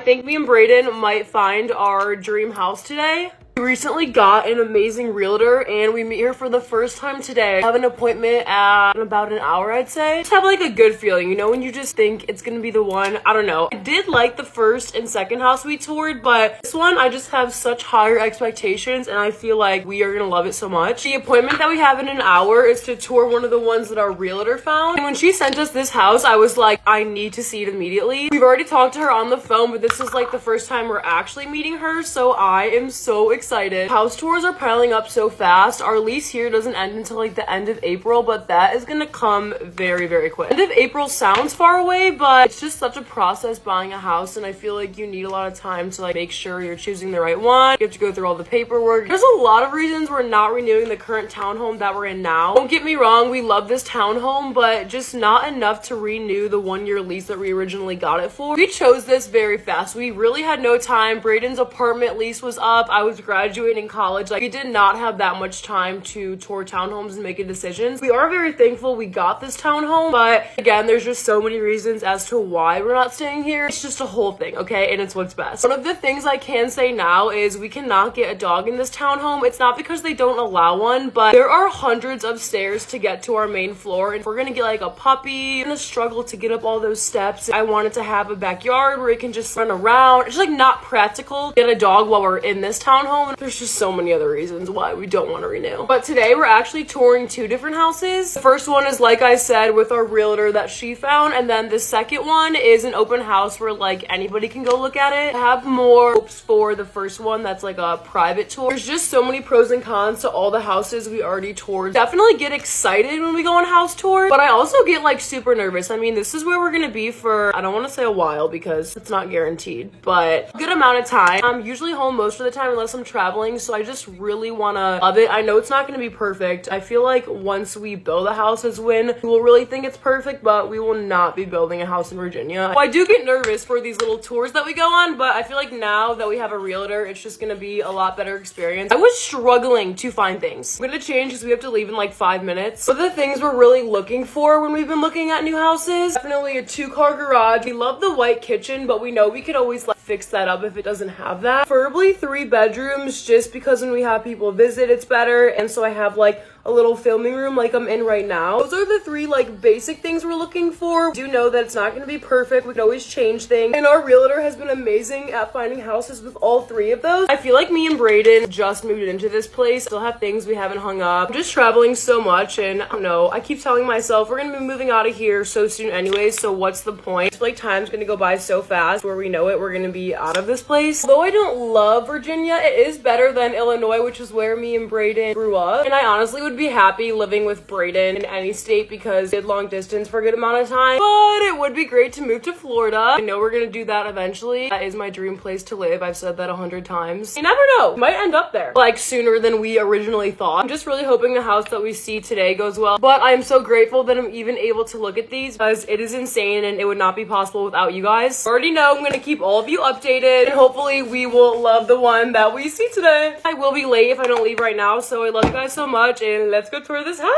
think me and Brayden might find our dream house today. We recently got an amazing realtor and we meet her for the first time today. I have an appointment at about an hour, I'd say. Just have like a good feeling, you know, when you just think it's gonna be the one. I don't know. I did like the first and second house we toured, but this one I just have such higher expectations and I feel like we are gonna love it so much. The appointment that we have in an hour is to tour one of the ones that our realtor found. And when she sent us this house, I was like, I need to see it immediately. We've already talked to her on the phone, but this is like the first time we're actually meeting her, so I am so excited. House tours are piling up so fast. Our lease here doesn't end until like the end of April, but that is gonna come very, very quick. End of April sounds far away, but it's just such a process buying a house, and I feel like you need a lot of time to like make sure you're choosing the right one. You have to go through all the paperwork. There's a lot of reasons we're not renewing the current townhome that we're in now. Don't get me wrong, we love this townhome, but just not enough to renew the 1-year lease that we originally got it for. We chose this very fast. We really had no time. Brayden's apartment lease was up. I was graduating in college. Like, we did not have that much time to tour townhomes and make a decision. We are very thankful we got this townhome, but again, there's just so many reasons as to why we're not staying here. It's just a whole thing, okay? And it's what's best. One of the things I can say now is we cannot get a dog in this townhome. It's not because they don't allow one, but there are hundreds of stairs to get to our main floor, and if we're gonna get like a puppy, we're gonna struggle to get up all those steps. I wanted to have a backyard where it can just run around. It's like not practical to get a dog while we're in this townhome. There's just so many other reasons why we don't want to renew. But today we're actually touring 2 different houses. The first one is, like I said, with our realtor that she found, and then the second one is an open house where like anybody can go look at it. I have more hopes for the first one that's like a private tour. There's just so many pros and cons to all the houses we already toured. Definitely get excited when we go on house tours, but I also get like super nervous. I mean, this is where we're gonna be for, I don't want to say a while because it's not guaranteed, but a good amount of time. I'm usually home most of the time unless I'm traveling, so I just really want to love it. I know it's not going to be perfect. I feel like once we build a house as when we will really think it's perfect, but we will not be building a house in Virginia. So I do get nervous for these little tours that we go on, but I feel like now that we have a realtor, it's just going to be a lot better experience. I was struggling to find things. I'm going to change because we have to leave in like 5 minutes. One of the things we're really looking for when we've been looking at new houses, definitely a 2-car garage. We love the white kitchen, but we know we could always like fix that up if it doesn't have that. Preferably 3 bedrooms, just because when we have people visit, it's better. And so I have like a little filming room like I'm in right now. Those are the 3 like basic things we're looking for. We do know that it's not going to be perfect. We can always change things, and our realtor has been amazing at finding houses with all 3 of those. I feel like me and Brayden just moved into this place, still have things we haven't hung up. I'm just traveling so much, and I don't know, I keep telling myself we're gonna be moving out of here so soon anyways, so what's the point? I feel like time's gonna go by so fast. Where we know it, we're gonna be out of this place. Although I don't love Virginia, it is better than Illinois, which is where me and Brayden grew up, and I honestly would be happy living with Brayden in any state because we did long distance for a good amount of time, but it would be great to move to Florida. I know we're gonna do that eventually. That is my dream place to live. I've said that 100 times. You never know, we might end up there like sooner than we originally thought. I'm just really hoping the house that we see today goes well, but I'm so grateful that I'm even able to look at these because it is insane and it would not be possible without you guys. I already know I'm gonna keep all of you updated, and hopefully we will love the one that we see today. I will be late if I don't leave right now, so I love you guys so much, and let's go tour this house.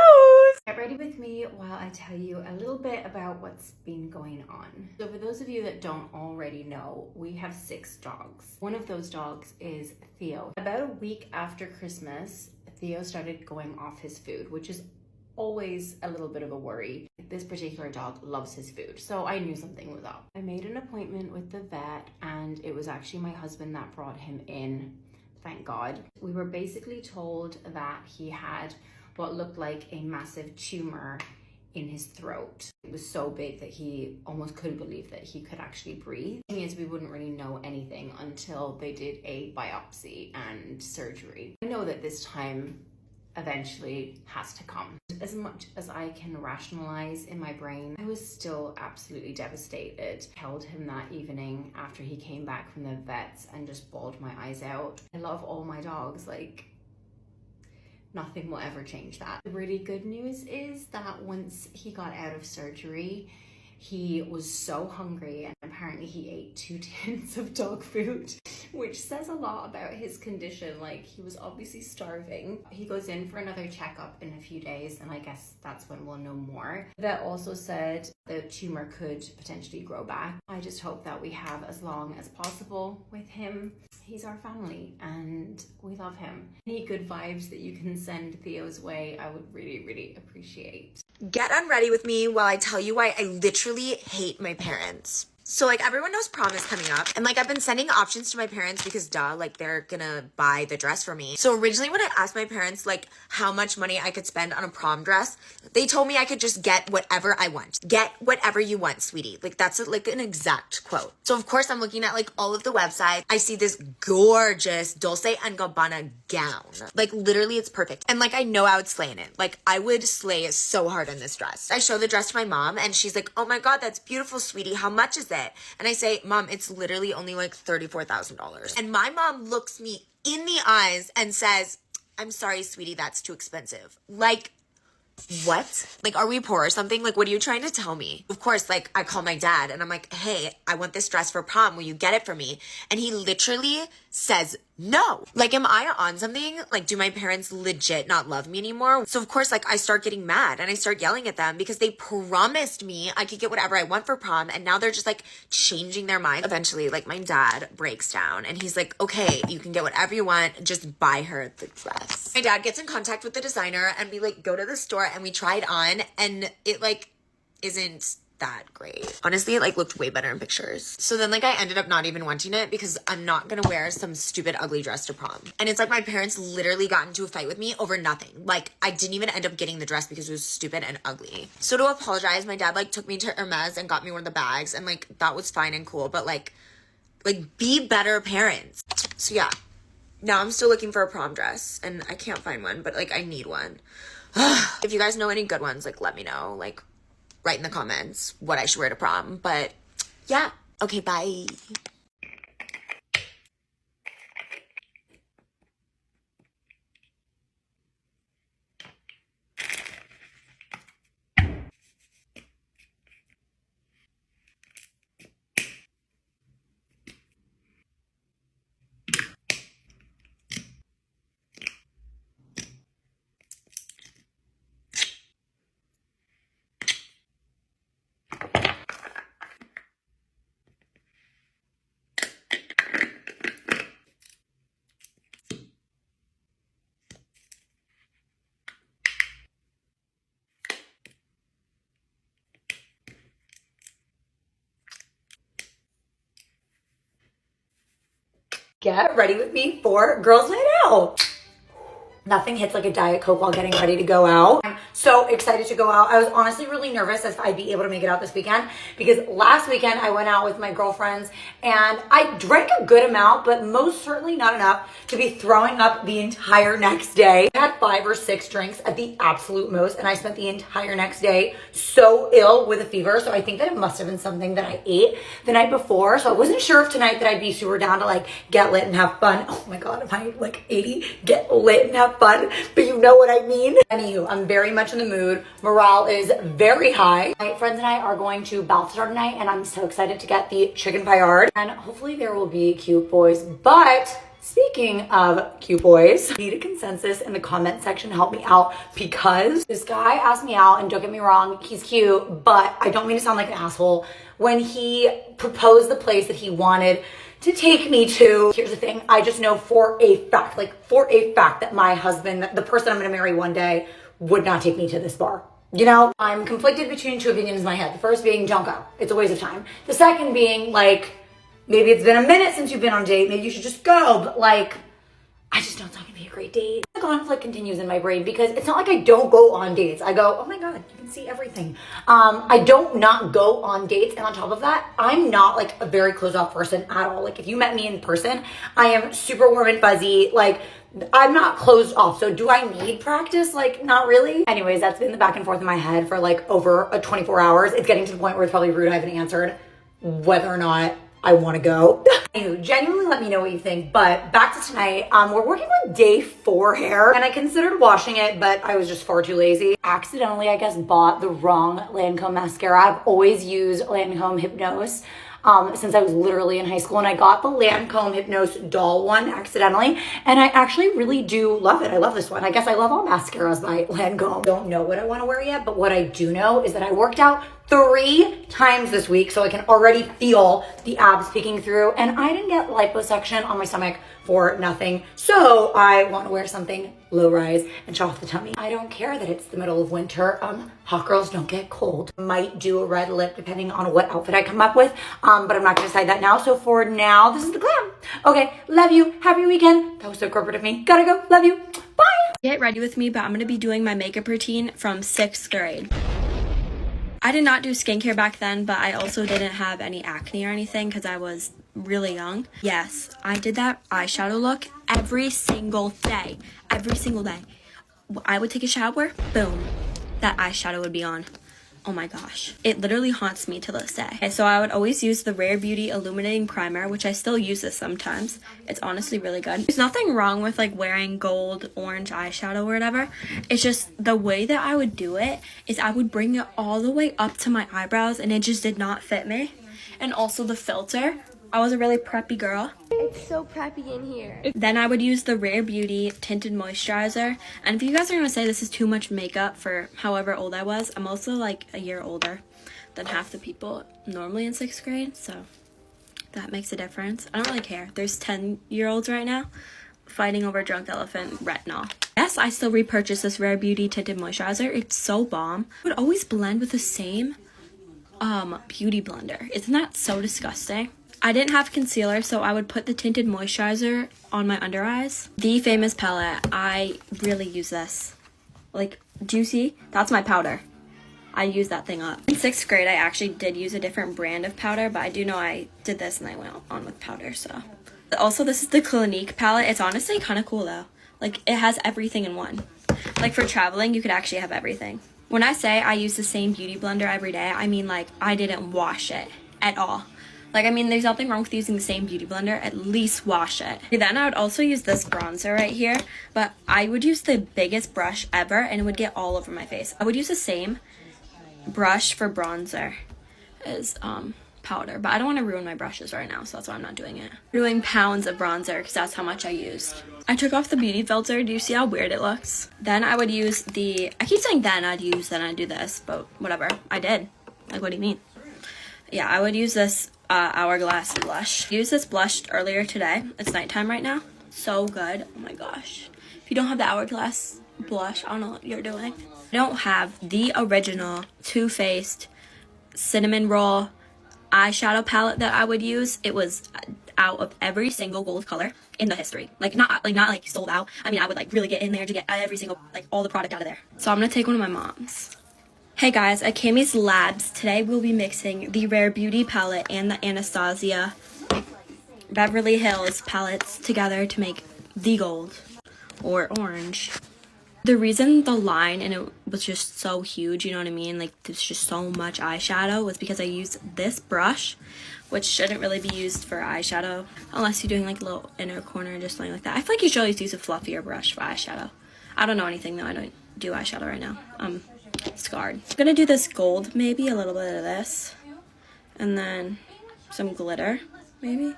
Get ready with me while I tell you a little bit about what's been going on. So for those of you that don't already know, we have 6 dogs. One of those dogs is Theo. About a week after Christmas, Theo started going off his food, which is always a little bit of a worry. This particular dog loves his food, so I knew something was up. I made an appointment with the vet, and it was actually my husband that brought him in, thank God. We were basically told that he had what looked like a massive tumor in his throat. It was so big that he almost couldn't believe that he could actually breathe. The thing is, we wouldn't really know anything until they did a biopsy and surgery. I know that this time eventually has to come. As much as I can rationalize in my brain, I was still absolutely devastated. I held him that evening after he came back from the vets and just bawled my eyes out. I love all my dogs, like nothing will ever change that. The really good news is that once he got out of surgery, He was so hungry, and apparently he ate 2 tins of dog food, which says a lot about his condition. Like, he was obviously starving. He goes in for another checkup in a few days, and I guess that's when we'll know more. The vet also said the tumor could potentially grow back. I just hope that we have as long as possible with him. He's our family and we love him. Any good vibes that you can send Theo's way, I would really, really appreciate. Get unready with me while I tell you why I literally hate my parents. So like everyone knows prom is coming up, and like I've been sending options to my parents because duh, like they're gonna buy the dress for me. So originally when I asked my parents like how much money I could spend on a prom dress, they told me I could just get whatever I want. Get whatever you want, sweetie. Like that's like an exact quote. So of course I'm looking at like all of the websites. I see this gorgeous Dolce & Gabbana gown. Like literally it's perfect. And like I know I would slay in it. Like I would slay so hard in this dress. I show the dress to my mom and she's like, oh my God, that's beautiful, sweetie. How much is it? And I say, Mom, it's literally only like $34,000. And my mom looks me in the eyes and says, I'm sorry, sweetie, that's too expensive. Like, what? Like, are we poor or something? Like, what are you trying to tell me? Of course, like, I call my dad and I'm like, hey, I want this dress for prom. Will you get it for me? And he literally says no. Like, am I on something? Like, do my parents legit not love me anymore? So of course, like, I start getting mad and I start yelling at them because they promised me I could get whatever I want for prom. And now they're just like changing their mind. Eventually, like, my dad breaks down and he's like, okay, you can get whatever you want. Just buy her the dress. My dad gets in contact with the designer and we like go to the store and we try it on and it like isn't that great. Honestly, it like looked way better in pictures. So then like I ended up not even wanting it because I'm not gonna wear some stupid ugly dress to prom. And it's like my parents literally got into a fight with me over nothing. Like I didn't even end up getting the dress because it was stupid and ugly. So to apologize, my dad like took me to Hermes and got me one of the bags and like that was fine and cool, but like be better parents. So yeah, now I'm still looking for a prom dress and I can't find one, but like I need one. If you guys know any good ones, like let me know. Like write in the comments what I should wear to prom. But yeah, okay, bye. Get ready with me for girls' night out. Nothing hits like a Diet Coke while getting ready to go out. I'm so excited to go out. I was honestly really nervous if I'd be able to make it out this weekend because last weekend I went out with my girlfriends and I drank a good amount, but most certainly not enough to be throwing up the entire next day. I had 5 or 6 drinks at the absolute most and I spent the entire next day so ill with a fever. So I think that it must have been something that I ate the night before. So I wasn't sure if tonight that I'd be super down to like get lit and have fun. Oh my God, am I like 80? Get lit and have fun, but you know what I mean. Anywho, I'm very much in the mood. Morale is very high. My friends and I are going to Balthazar tonight and I'm so excited to get the chicken paillard and hopefully there will be cute boys. But speaking of cute boys, I need a consensus in the comment section to help me out because this guy asked me out and don't get me wrong, he's cute, but I don't mean to sound like an asshole. When he proposed the place that he wanted to take me to, here's the thing, I just know for a fact that my husband, the person I'm gonna marry one day, would not take me to this bar. You know, I'm conflicted between 2 opinions in my head. The first being don't go, it's a waste of time. The second being like, maybe it's been a minute since you've been on a date, maybe you should just go, but like, I just know it's not gonna be a great date. The conflict continues in my brain because it's not like I don't go on dates. I go, oh my God, you can see everything. I don't not go on dates. And on top of that, I'm not like a very closed off person at all. Like if you met me in person, I am super warm and fuzzy. Like I'm not closed off. So do I need practice? Like not really. Anyways, that's been the back and forth in my head for like over 24 hours. It's getting to the point where it's probably rude I haven't answered whether or not I want to go. Anywho, genuinely let me know what you think. But back to tonight. We're working with day 4 hair, and I considered washing it, but I was just far too lazy. Accidentally, I guess, bought the wrong Lancome mascara. I've always used Lancome Hypnose since I was literally in high school, and I got the Lancome Hypnose doll one accidentally, and I actually really do love it. I love this one. I guess I love all mascaras by Lancome. Don't know what I want to wear yet, but what I do know is that I worked out 3 times this week, so I can already feel the abs peeking through, and I didn't get liposuction on my stomach for nothing, so I want to wear something low rise and show off the tummy. I don't care that it's the middle of winter. Hot girls don't get cold. Might do a red lip depending on what outfit I come up with, but I'm not gonna decide that now. So for now, this is the glam. Okay, love you. Happy weekend. That was so corporate of me. Gotta go. Love you. Bye. Get ready with me, but I'm gonna be doing my makeup routine from 6th grade. I did not do skincare back then, but I also didn't have any acne or anything because I was really young. Yes, I did that eyeshadow look every single day. Every single day. I would take a shower, boom, that eyeshadow would be on. Oh my gosh. It literally haunts me to this day. Okay, so I would always use the Rare Beauty Illuminating Primer, which I still use this sometimes. It's honestly really good. There's nothing wrong with like wearing gold, orange eyeshadow or whatever. It's just the way that I would do it is I would bring it all the way up to my eyebrows and it just did not fit me. And also the filter. I was a really preppy girl. It's so preppy in here. Then I would use the Rare Beauty Tinted Moisturizer. And if you guys are going to say this is too much makeup for however old I was, I'm also like a year older than half the people normally in 6th grade. So that makes a difference. I don't really care. There's 10-year-olds right now fighting over Drunk Elephant retinol. Yes, I still repurchase this Rare Beauty Tinted Moisturizer. It's so bomb. I would always blend with the same beauty blender. Isn't that so disgusting? I didn't have concealer, so I would put the tinted moisturizer on my under eyes. The Famous palette, I really use this. Like, do you see? That's my powder. I use that thing up. In 6th grade, I actually did use a different brand of powder, but I do know I did this and I went on with powder, so. Also, this is the Clinique palette. It's honestly kind of cool, though. Like, it has everything in one. Like, for traveling, you could actually have everything. When I say I use the same beauty blender every day, I mean, like, I didn't wash it at all. Like, I mean, there's nothing wrong with using the same beauty blender. At least wash it. Then I would also use this bronzer right here. But I would use the biggest brush ever, and it would get all over my face. I would use the same brush for bronzer as powder. But I don't want to ruin my brushes right now, so that's why I'm not doing it. I'm doing pounds of bronzer, because that's how much I used. I took off the beauty filter. Do you see how weird it looks? Then I would use the... I keep saying then I'd do this, but whatever. I did. Like, what do you mean? Yeah, I would use this Hourglass blush. I used this blush earlier today. It's nighttime right now. So good. Oh my gosh. If you don't have the Hourglass blush, I don't know what you're doing. I don't have the original Too Faced cinnamon roll eyeshadow palette that I would use. It was out of every single gold color in the history. Not sold out. I mean, I would like really get in there to get every single, like, all the product out of there. So I'm gonna take one of my mom's. Hey guys, at Cammy's Labs, today we'll be mixing the Rare Beauty palette and the Anastasia Beverly Hills palettes together to make the gold or orange. The reason the line and it was just so huge, you know what I mean? Like, there's just so much eyeshadow was because I used this brush, which shouldn't really be used for eyeshadow unless you're doing like a little inner corner and just something like that. I feel like you should always use a fluffier brush for eyeshadow. I don't know anything though. I don't do eyeshadow right now. Scarred. I'm gonna do this gold, maybe a little bit of this, and then some glitter, maybe,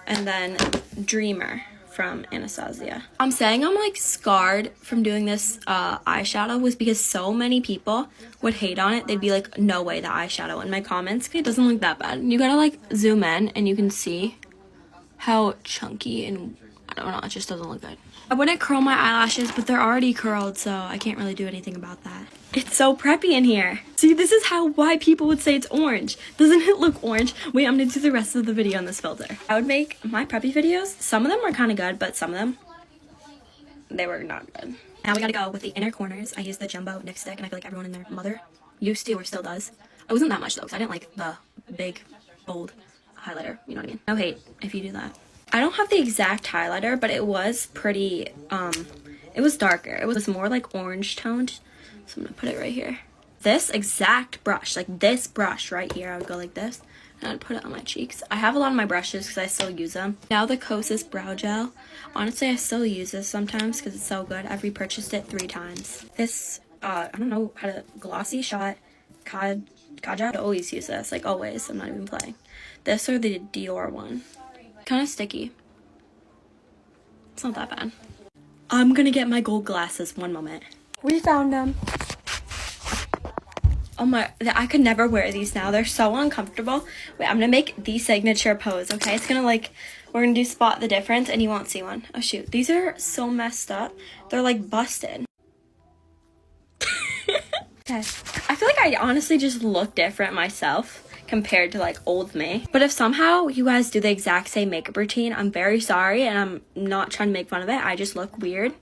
and then Dreamer from Anastasia. I'm saying I'm like scarred from doing this eyeshadow was because so many people would hate on it. They'd be like, no way, the eyeshadow. In my comments, it doesn't look that bad. You gotta like zoom in and you can see how chunky and I don't know, it just doesn't look good. I wouldn't curl my eyelashes, but they're already curled, so I can't really do anything about that. It's so preppy in here. See, this is why people would say it's orange. Doesn't it look orange? Wait, I'm gonna do the rest of the video on this filter. I would make my preppy videos. Some of them were kind of good, but some of them, they were not good. Now we gotta go with the inner corners. I used the Jumbo NYX stick, and I feel like everyone and their mother used to or still does. It wasn't that much though, because I didn't like the big, bold highlighter. You know what I mean? No hate if you do that. I don't have the exact highlighter, but it was pretty, it was darker. It was more like orange toned. So I'm gonna put it right here. This exact brush, like this brush right here, I would go like this, and I'd put it on my cheeks. I have a lot of my brushes because I still use them. Now the Kosas Brow Gel. Honestly, I still use this sometimes because it's so good. I've repurchased it 3 times. This, I don't know how to, Glossy Shot Kaja. I always use this, like always. I'm not even playing. This or the Dior one. Kind of sticky. It's not that bad. I'm gonna get my gold glasses. One moment. We found them. Oh my, I could never wear these now. They're so uncomfortable. Wait, I'm gonna make the signature pose, okay? It's gonna like, we're gonna do spot the difference and you won't see one. Oh shoot, these are so messed up. They're like busted. Okay, I feel like I honestly just look different myself compared to like old me. But if somehow you guys do the exact same makeup routine, I'm very sorry and I'm not trying to make fun of it. I just look weird.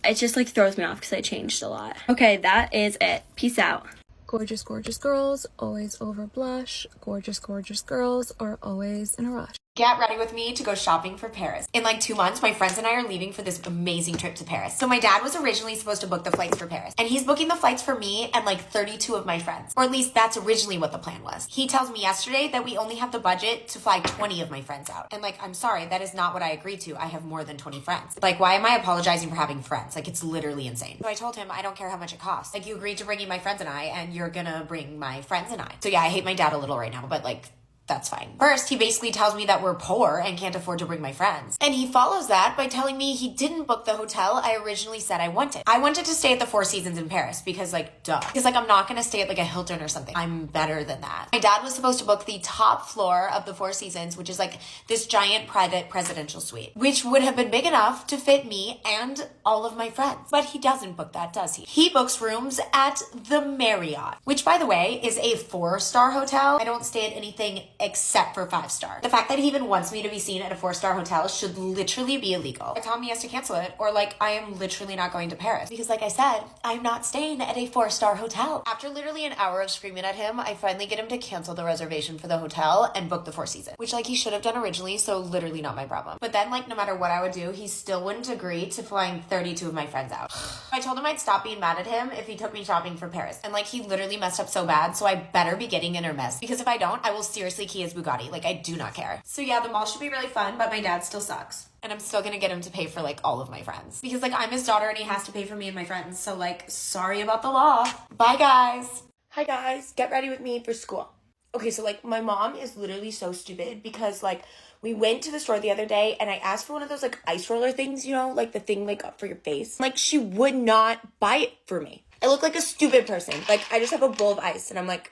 It just like throws me off because I changed a lot. Okay, that is it. Peace out. Gorgeous, gorgeous girls always over blush. Gorgeous, gorgeous girls are always in a rush. Get ready with me to go shopping for Paris. In like 2 months, my friends and I are leaving for this amazing trip to Paris. So my dad was originally supposed to book the flights for Paris, and he's booking the flights for me and like 32 of my friends. Or at least that's originally what the plan was. He tells me yesterday that we only have the budget to fly 20 of my friends out. And like, I'm sorry, that is not what I agreed to. I have more than 20 friends. Like, why am I apologizing for having friends? Like, it's literally insane. So I told him, I don't care how much it costs. Like, you agreed to bringing my friends and I, and you're gonna bring my friends and I. So yeah, I hate my dad a little right now, but like, that's fine. First, he basically tells me that we're poor and can't afford to bring my friends. And he follows that by telling me he didn't book the hotel I originally said I wanted. I wanted to stay at the Four Seasons in Paris because like, duh. Because like, I'm not gonna stay at like a Hilton or something. I'm better than that. My dad was supposed to book the top floor of the Four Seasons, which is like this giant private presidential suite, which would have been big enough to fit me and all of my friends. But he doesn't book that, does he? He books rooms at the Marriott, which by the way, is a 4-star hotel. I don't stay at anything except for 5-star. The fact that he even wants me to be seen at a 4-star hotel should literally be illegal. I tell him he has to cancel it, or like, I am literally not going to Paris. Because like I said, I'm not staying at a 4-star hotel. After literally an hour of screaming at him, I finally get him to cancel the reservation for the hotel and book the Four Seasons, which like he should have done originally, so literally not my problem. But then like, no matter what I would do, he still wouldn't agree to flying 32 of my friends out. I told him I'd stop being mad at him if he took me shopping for Paris. And like, he literally messed up so bad, so I better be getting in Hermes. Because if I don't, I will seriously key his Bugatti. Like, I do not care. So yeah, the mall should be really fun, but my dad still sucks. And I'm still gonna get him to pay for like all of my friends. Because like, I'm his daughter and he has to pay for me and my friends. So like, sorry about the law. Bye guys. Hi guys, get ready with me for school. Okay, so like, my mom is literally so stupid because like, we went to the store the other day and I asked for one of those like ice roller things, you know, like the thing like up for your face. Like, she would not buy it for me. I look like a stupid person. Like, I just have a bowl of ice and I'm like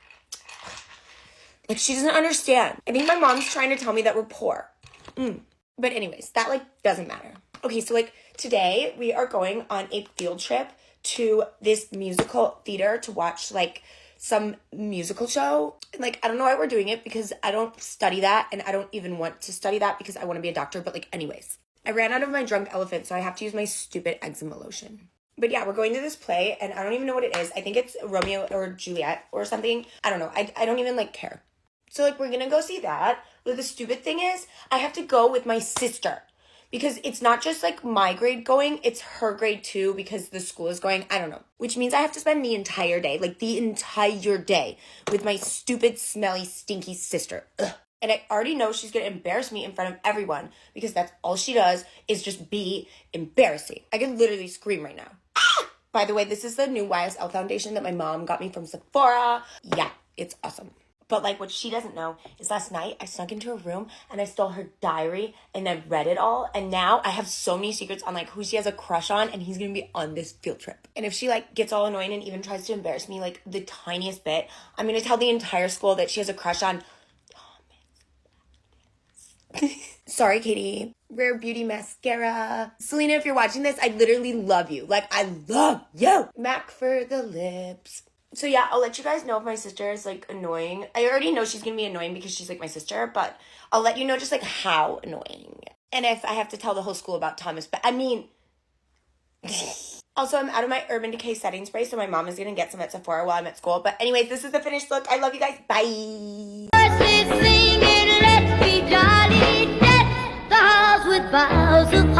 she doesn't understand. I think my mom's trying to tell me that we're poor. But anyways, that like doesn't matter. Okay, so like today we are going on a field trip to this musical theater to watch like some musical show. And like, I don't know why we're doing it because I don't study that and I don't even want to study that because I want to be a doctor. But like, anyways, I ran out of my drunk elephant, so I have to use my stupid eczema lotion. But yeah, we're going to this play and I don't even know what it is. I think it's Romeo or Juliet or something. I don't know. I don't even like care. So like, we're gonna go see that. But the stupid thing is, I have to go with my sister. Because it's not just like my grade going, it's her grade too because the school is going. I don't know. Which means I have to spend the entire day, like the entire day, with my stupid, smelly, stinky sister. Ugh. And I already know she's gonna embarrass me in front of everyone because that's all she does is just be embarrassing. I can literally scream right now. Ah! By the way, this is the new YSL foundation that my mom got me from Sephora. Yeah, it's awesome. But like, what she doesn't know is last night I snuck into her room and I stole her diary and I read it all. And now I have so many secrets on like who she has a crush on and he's going to be on this field trip. And if she like gets all annoying and even tries to embarrass me like the tiniest bit, I'm going to tell the entire school that she has a crush on Thomas. Sorry, Katie. Rare Beauty Mascara. Selena, if you're watching this, I literally love you. Like, I love you. MAC for the lips. So yeah, I'll let you guys know if my sister is like annoying. I already know she's gonna be annoying because she's like my sister, but I'll let you know just like how annoying. And if I have to tell the whole school about Thomas, but I mean, also I'm out of my Urban Decay setting spray, so my mom is gonna get some at Sephora while I'm at school. But anyways, this is the finished look. I love you guys. Bye. Let's be jolly, deck the halls with boughs of